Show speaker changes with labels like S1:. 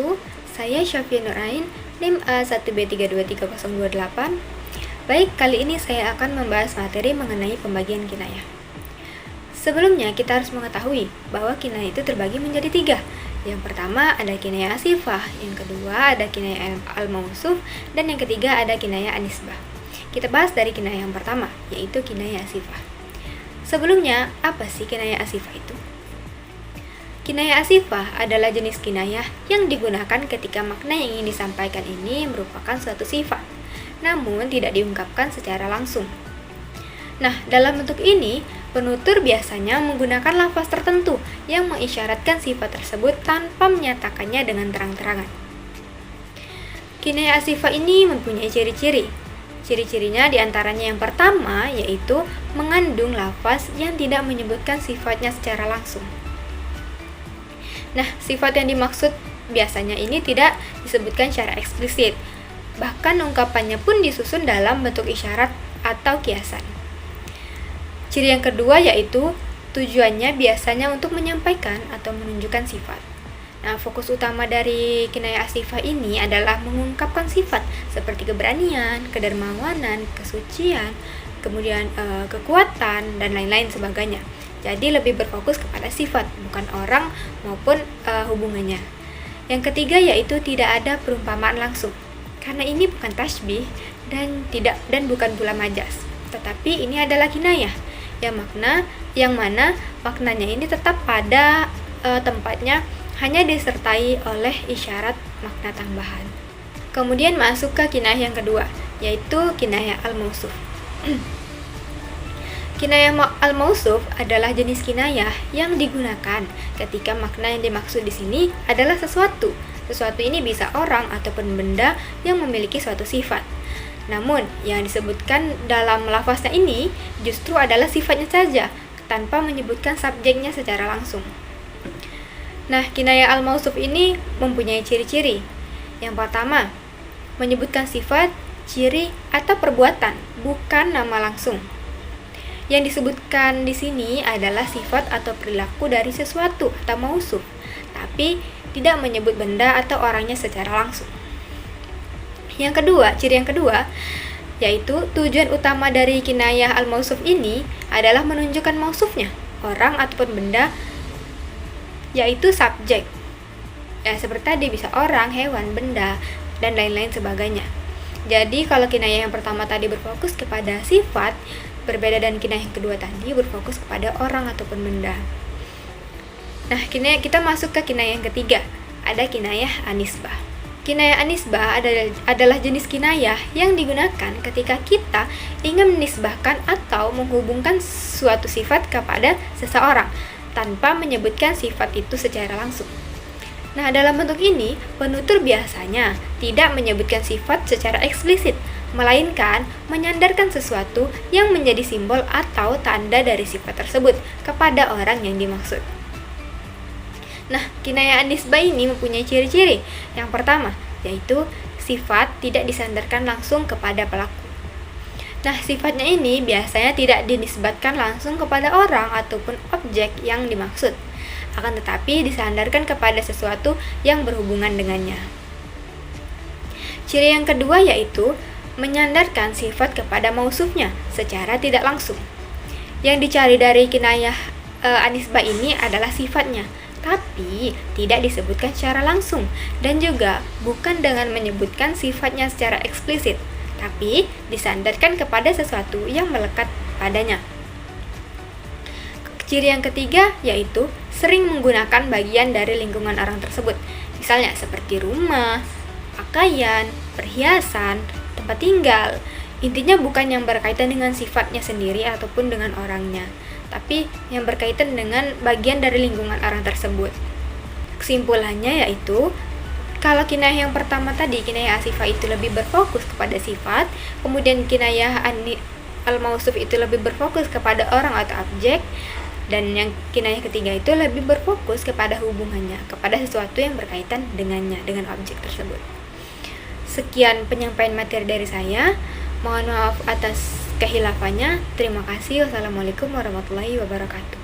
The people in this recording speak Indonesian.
S1: wabarakatuh. Saya Syafia Nurain, NIM A1B323028. Baik, kali ini saya akan membahas materi mengenai pembagian kinayah. Sebelumnya, kita harus mengetahui bahwa kinayah itu terbagi menjadi 3. Yang pertama ada kinayah asifah, yang kedua ada kinayah al-mausuf, dan yang ketiga ada kinayah anisbah. Kita bahas dari kinayah yang pertama, yaitu kinayah asifah. Sebelumnya, apa sih kinayah asifah itu? Kinayah asifah adalah jenis kinayah yang digunakan ketika makna yang ingin disampaikan ini merupakan suatu sifat, namun tidak diungkapkan secara langsung. Nah, dalam bentuk ini, penutur biasanya menggunakan lafaz tertentu yang mengisyaratkan sifat tersebut tanpa menyatakannya dengan terang-terangan. Kinayah asifah ini mempunyai ciri-ciri. Ciri-cirinya diantaranya yang pertama, yaitu mengandung lafaz yang tidak menyebutkan sifatnya secara langsung. Nah, sifat yang dimaksud biasanya ini tidak disebutkan secara eksplisit. Bahkan ungkapannya pun disusun dalam bentuk isyarat atau kiasan. Ciri yang kedua yaitu tujuannya biasanya untuk menyampaikan atau menunjukkan sifat. Nah, fokus utama dari kinayah asifah ini adalah mengungkapkan sifat seperti keberanian, kedermawanan, kesucian, kemudian kekuatan, dan lain-lain sebagainya. Jadi lebih berfokus kepada sifat, bukan orang maupun hubungannya. Yang ketiga yaitu tidak ada perumpamaan langsung. Karena ini bukan tasbih dan bukan pula majas. Tetapi ini adalah kinayah yang mana maknanya ini tetap pada tempatnya, hanya disertai oleh isyarat makna tambahan. Kemudian masuk ke kinayah yang kedua, yaitu kinayah al-mausuf. Kinayah al-mausuf adalah jenis kinayah yang digunakan ketika makna yang dimaksud di sini adalah sesuatu. Sesuatu ini bisa orang ataupun benda yang memiliki suatu sifat. Namun, yang disebutkan dalam lafaznya ini justru adalah sifatnya saja, tanpa menyebutkan subjeknya secara langsung. Nah, kinayah al-mausuf ini mempunyai ciri-ciri. Yang pertama, menyebutkan sifat, ciri, atau perbuatan, bukan nama langsung. Yang disebutkan di sini adalah sifat atau perilaku dari sesuatu atau mausuf, tapi tidak menyebut benda atau orangnya secara langsung. Yang kedua, ciri yang kedua, yaitu tujuan utama dari kinayah al-mausuf ini adalah menunjukkan mausufnya, orang ataupun benda, yaitu subjek. Ya, seperti tadi bisa orang, hewan, benda, dan lain-lain sebagainya. Jadi kalau kinayah yang pertama tadi berfokus kepada sifat, berbeda dan kinayah yang kedua tadi berfokus kepada orang ataupun benda. Nah, kita masuk ke kinayah yang ketiga. Ada kinayah anisbah. Kinayah anisbah adalah jenis kinayah yang digunakan ketika kita ingin menisbahkan atau menghubungkan suatu sifat kepada seseorang tanpa menyebutkan sifat itu secara langsung. Nah, dalam bentuk ini, penutur biasanya tidak menyebutkan sifat secara eksplisit, melainkan menyandarkan sesuatu yang menjadi simbol atau tanda dari sifat tersebut kepada orang yang dimaksud. Nah, kinayah anisbah ini mempunyai ciri-ciri. Yang pertama, yaitu sifat tidak disandarkan langsung kepada pelaku. Nah, sifatnya ini biasanya tidak dinisbatkan langsung kepada orang ataupun objek yang dimaksud, akan tetapi disandarkan kepada sesuatu yang berhubungan dengannya. Ciri yang kedua yaitu menyandarkan sifat kepada mausufnya secara tidak langsung. Yang dicari dari kinayah anisbah ini adalah sifatnya, tapi tidak disebutkan secara langsung dan juga bukan dengan menyebutkan sifatnya secara eksplisit, tapi disandarkan kepada sesuatu yang melekat padanya. Ciri yang ketiga yaitu sering menggunakan bagian dari lingkungan orang tersebut, misalnya seperti rumah, pakaian, perhiasan, tempat tinggal. Intinya bukan yang berkaitan dengan sifatnya sendiri ataupun dengan orangnya, tapi yang berkaitan dengan bagian dari lingkungan orang tersebut. Kesimpulannya yaitu, kalau kinayah yang pertama tadi, kinayah asifah itu lebih berfokus kepada sifat, kemudian kinayah al-mausuf itu lebih berfokus kepada orang atau objek, dan yang kinayah ketiga itu lebih berfokus kepada hubungannya, kepada sesuatu yang berkaitan dengannya, dengan objek tersebut. Sekian penyampaian materi dari saya. Mohon maaf atas kehilafannya. Terima kasih. Wassalamualaikum warahmatullahi wabarakatuh.